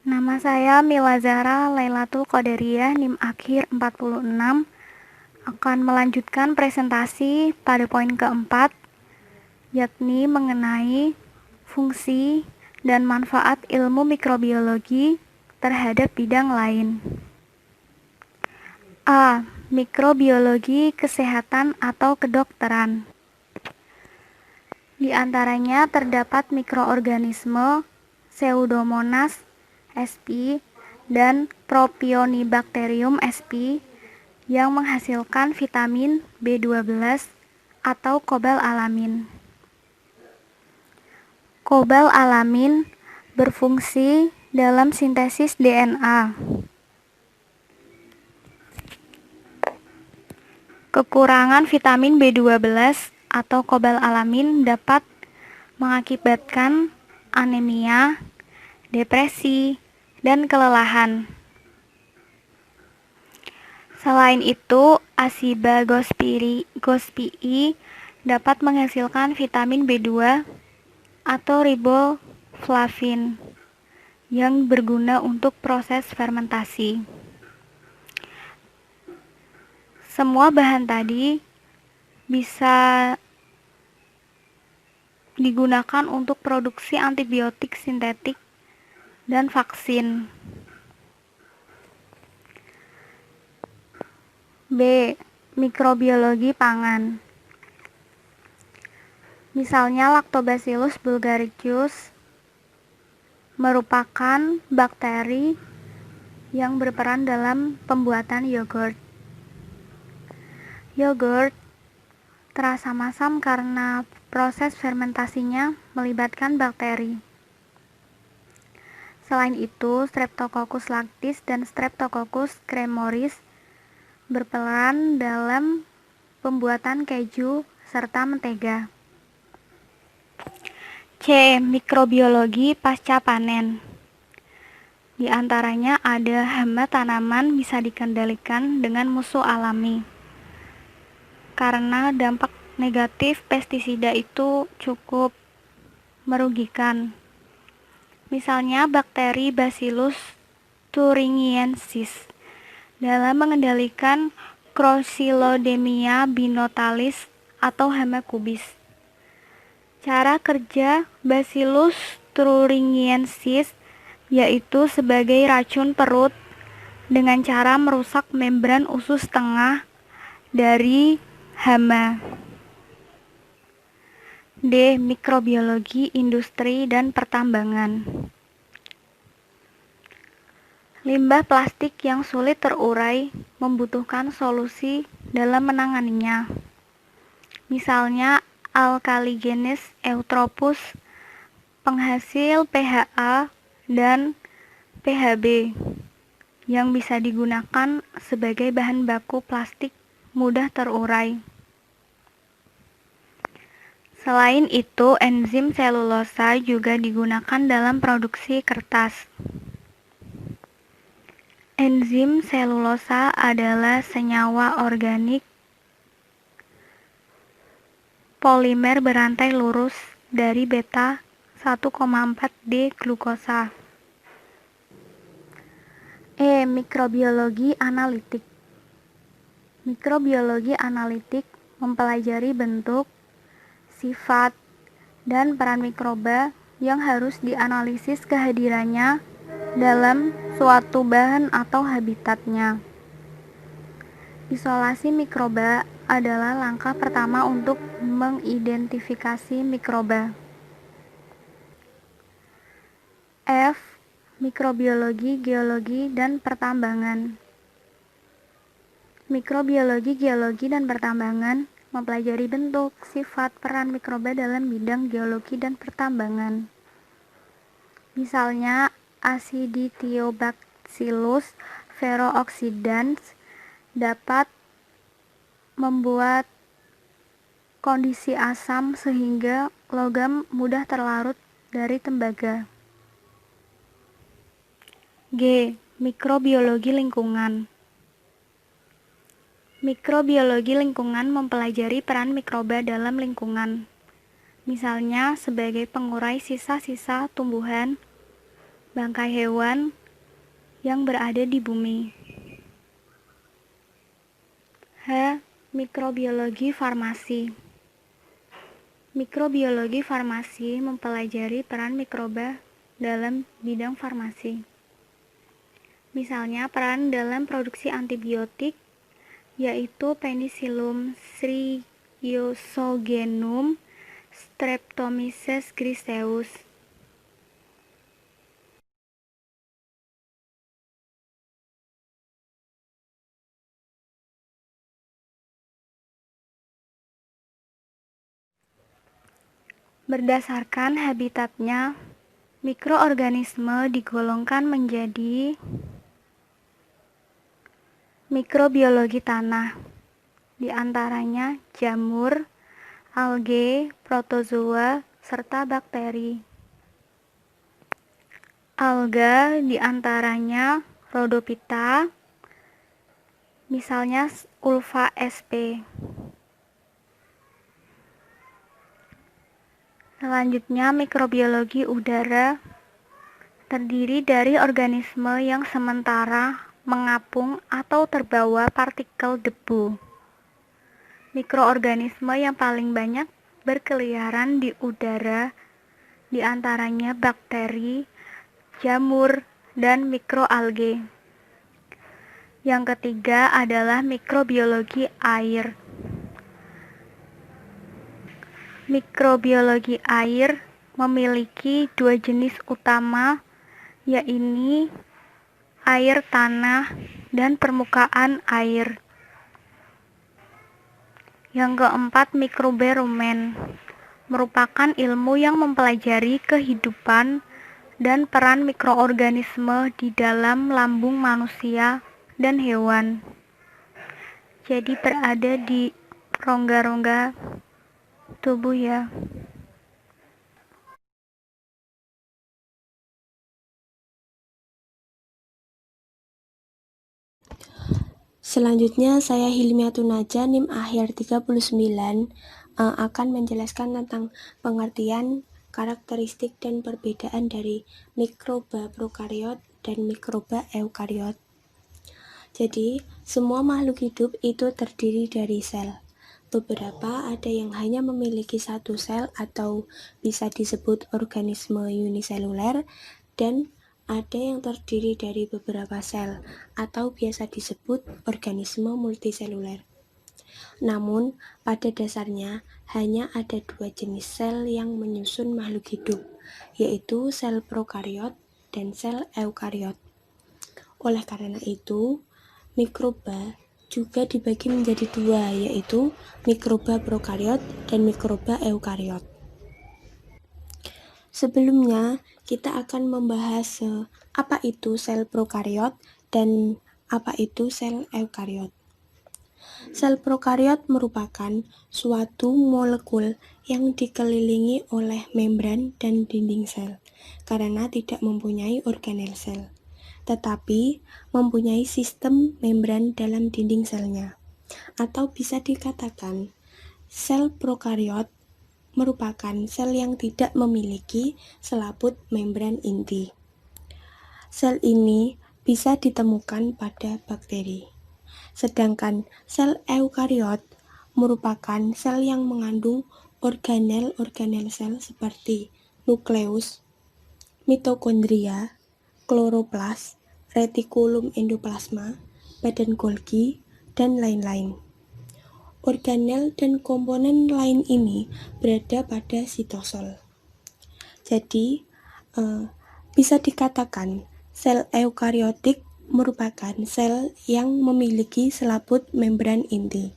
Nama saya Mila Zahra Lailatul Qadariyah, NIM akhir 46, akan melanjutkan presentasi pada poin keempat, yakni mengenai fungsi dan manfaat ilmu mikrobiologi terhadap bidang lain. A. Mikrobiologi kesehatan atau kedokteran. Di antaranya terdapat mikroorganisme Pseudomonas sp dan Propionibacterium sp yang menghasilkan vitamin B12 atau kobal alamin. Kobal alamin berfungsi dalam sintesis DNA. Kekurangan vitamin B12 atau kobal alamin dapat mengakibatkan anemia, depresi, dan kelelahan. Selain itu, Aciba gospii dapat menghasilkan vitamin B2 atau riboflavin yang berguna untuk proses fermentasi. Semua bahan tadi bisa digunakan untuk produksi antibiotik sintetik dan vaksin. B. Mikrobiologi pangan. Misalnya Lactobacillus bulgaricus merupakan bakteri yang berperan dalam pembuatan yogurt. Yogurt terasa masam karena proses fermentasinya melibatkan bakteri. Selain itu, Streptococcus lactis dan Streptococcus cremoris berperan dalam pembuatan keju serta mentega. C. Mikrobiologi pasca panen. Di antaranya ada hama tanaman bisa dikendalikan dengan musuh alami. Karena dampak negatif pestisida itu cukup merugikan. Misalnya bakteri Bacillus thuringiensis dalam mengendalikan Crocilodemia binotalis atau hama kubis. Cara kerja Bacillus thuringiensis yaitu sebagai racun perut dengan cara merusak membran usus tengah dari hama. D. Mikrobiologi industri dan pertambangan. Limbah plastik yang sulit terurai membutuhkan solusi dalam menanganinya. Misalnya Alkaligenes eutrophus, penghasil PHA dan PHB yang bisa digunakan sebagai bahan baku plastik mudah terurai. Selain itu, enzim selulosa juga digunakan dalam produksi kertas. Enzim selulosa adalah senyawa organik polimer berantai lurus dari beta 1,4-D glukosa. E. Mikrobiologi analitik. Mikrobiologi analitik mempelajari bentuk, sifat, dan peran mikroba yang harus dianalisis kehadirannya dalam suatu bahan atau habitatnya. Isolasi mikroba adalah langkah pertama untuk mengidentifikasi mikroba. F. Mikrobiologi, geologi, dan pertambangan. Mikrobiologi, geologi, dan pertambangan mempelajari bentuk, sifat, peran mikroba dalam bidang geologi dan pertambangan. Misalnya, Acidithiobacillus ferrooxidans dapat membuat kondisi asam sehingga logam mudah terlarut dari tembaga. G. Mikrobiologi lingkungan. Mikrobiologi lingkungan mempelajari peran mikroba dalam lingkungan. Misalnya sebagai pengurai sisa-sisa tumbuhan, bangkai hewan, yang berada di bumi. H. Mikrobiologi farmasi. Mikrobiologi farmasi mempelajari peran mikroba dalam bidang farmasi. Misalnya peran dalam produksi antibiotik, yaitu Penicillium Streptogenum Streptomyces griseus. Berdasarkan habitatnya, mikroorganisme digolongkan menjadi mikrobiologi tanah, di antaranya jamur, alge, protozoa, serta bakteri. Alga di antaranya Rhodophyta, misalnya Ulva sp. Selanjutnya, mikrobiologi udara terdiri dari organisme yang sementara mengapung atau terbawa partikel debu. Mikroorganisme yang paling banyak berkeliaran di udara di antaranya bakteri, jamur, dan mikroalge. Yang ketiga adalah mikrobiologi air. Mikrobiologi air memiliki dua jenis utama, yaitu air tanah dan permukaan air. Yang keempat, mikroenvironment merupakan ilmu yang mempelajari kehidupan dan peran mikroorganisme di dalam lambung manusia dan hewan. Jadi berada di rongga-rongga tubuh ya. Selanjutnya saya Hilmiatun Naja, NIM akhir 39, akan menjelaskan tentang pengertian, karakteristik, dan perbedaan dari mikroba prokariot dan mikroba eukariot. Jadi, semua makhluk hidup itu terdiri dari sel. Beberapa ada yang hanya memiliki satu sel atau bisa disebut organisme uniseluler, dan ada yang terdiri dari beberapa sel atau biasa disebut organisme multiseluler. Namun, pada dasarnya hanya ada dua jenis sel yang menyusun makhluk hidup, yaitu sel prokariot dan sel eukariot. Oleh karena itu, mikroba juga dibagi menjadi dua, yaitu mikroba prokariot dan mikroba eukariot. Sebelumnya, kita akan membahas apa itu sel prokariot dan apa itu sel eukariot. Sel prokariot merupakan suatu molekul yang dikelilingi oleh membran dan dinding sel, karena tidak mempunyai organel sel, tetapi mempunyai sistem membran dalam dinding selnya. Atau bisa dikatakan, sel prokariot merupakan sel yang tidak memiliki selaput membran inti. Sel ini bisa ditemukan pada bakteri. Sedangkan sel eukariot merupakan sel yang mengandung organel-organel sel seperti nukleus, mitokondria, kloroplas, retikulum endoplasma, badan Golgi, dan lain-lain. Organel dan komponen lain ini berada pada sitosol. Jadi, bisa dikatakan sel eukariotik merupakan sel yang memiliki selaput membran inti.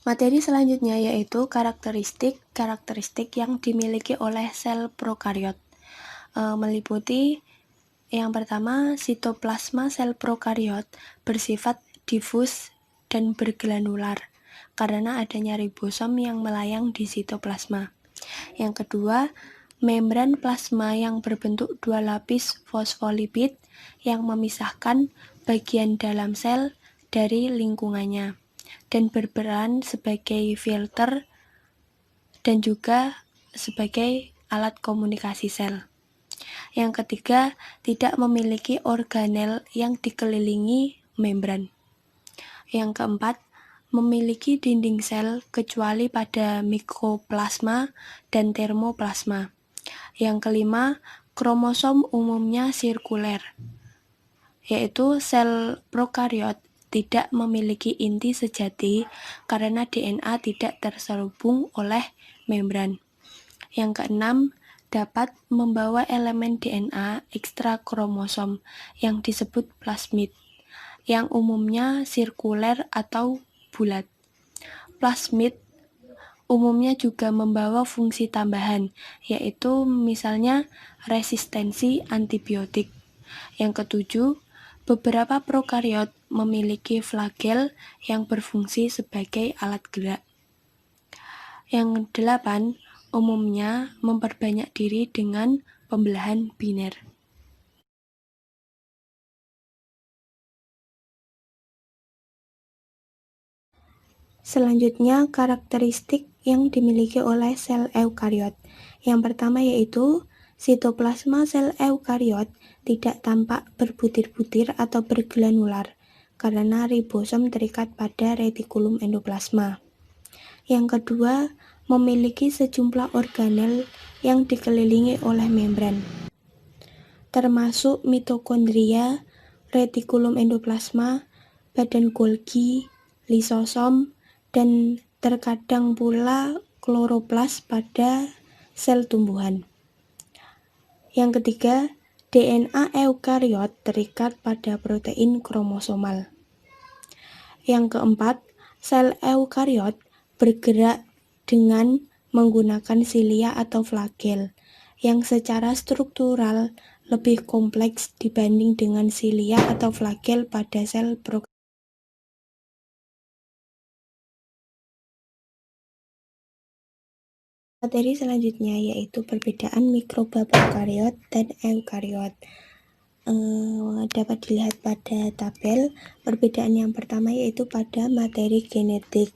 Materi selanjutnya yaitu karakteristik yang dimiliki oleh sel prokariot, meliputi yang pertama, sitoplasma sel prokariot bersifat difus dan berglanular karena adanya ribosom yang melayang di sitoplasma. Yang kedua, membran plasma yang berbentuk dua lapis fosfolipid yang memisahkan bagian dalam sel dari lingkungannya dan berperan sebagai filter dan juga sebagai alat komunikasi sel. Yang ketiga, tidak memiliki organel yang dikelilingi membran. Yang keempat, memiliki dinding sel kecuali pada mikroplasma dan termoplasma. Yang kelima, kromosom umumnya sirkuler, yaitu sel prokariot tidak memiliki inti sejati karena DNA tidak terselubung oleh membran. Yang keenam, dapat membawa elemen DNA ekstra kromosom yang disebut plasmid, yang umumnya sirkuler atau bulat. Plasmid umumnya juga membawa fungsi tambahan, yaitu misalnya resistensi antibiotik. Yang ketujuh, beberapa prokariot memiliki flagel yang berfungsi sebagai alat gerak. Yang delapan, umumnya memperbanyak diri dengan pembelahan biner. Selanjutnya, karakteristik yang dimiliki oleh sel eukariot. Yang pertama yaitu sitoplasma sel eukariot tidak tampak berbutir-butir atau berglanular karena ribosom terikat pada retikulum endoplasma. Yang kedua, memiliki sejumlah organel yang dikelilingi oleh membran, termasuk mitokondria, retikulum endoplasma, badan Golgi, lisosom, dan terkadang pula kloroplas pada sel tumbuhan. Yang ketiga, DNA eukariot terikat pada protein kromosomal. Yang keempat, sel eukariot bergerak dengan menggunakan silia atau flagel yang secara struktural lebih kompleks dibanding dengan silia atau flagel pada sel prokariot. Materi selanjutnya yaitu perbedaan mikroba prokariot dan eukariot. Dapat dilihat pada tabel. Perbedaan yang pertama yaitu pada materi genetik.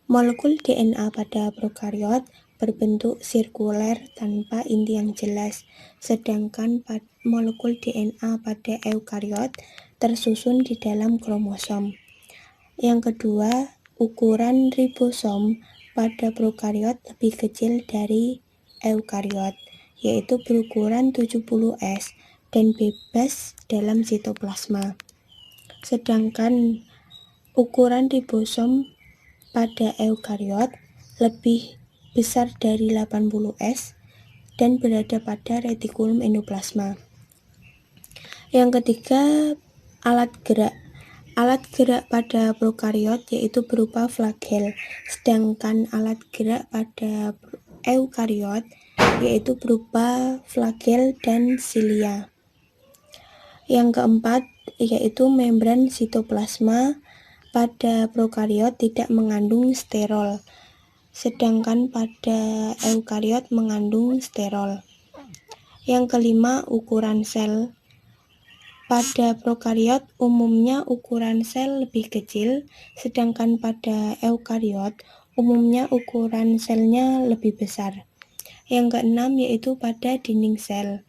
Molekul DNA pada prokariot berbentuk sirkuler tanpa inti yang jelas, sedangkan molekul DNA pada eukariot tersusun di dalam kromosom. Yang kedua, ukuran ribosom pada prokariot lebih kecil dari eukariot, yaitu berukuran 70S dan bebas dalam sitoplasma. Sedangkan ukuran ribosom pada eukariot lebih besar dari 80S dan berada pada retikulum endoplasma. Yang ketiga, alat gerak. Alat gerak pada prokariot yaitu berupa flagel, sedangkan alat gerak pada eukariot yaitu berupa flagel dan silia. Yang keempat yaitu membran sitoplasma pada prokariot tidak mengandung sterol, sedangkan pada eukariot mengandung sterol. Yang kelima, ukuran sel. Pada prokariot umumnya ukuran sel lebih kecil, sedangkan pada eukariot umumnya ukuran selnya lebih besar. Yang keenam yaitu pada dinding sel.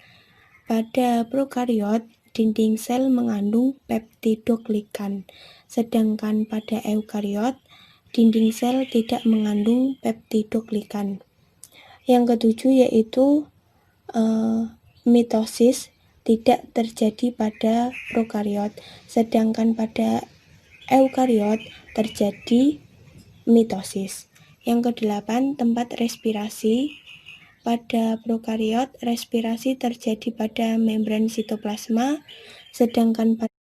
Pada prokariot, dinding sel mengandung peptidoglikan, sedangkan pada eukariot, dinding sel tidak mengandung peptidoglikan. Yang ketujuh yaitu mitosis tidak terjadi pada prokariot, sedangkan pada eukariot terjadi mitosis. Yang kedelapan, tempat respirasi. Pada prokariot, respirasi terjadi pada membran sitoplasma, sedangkan pada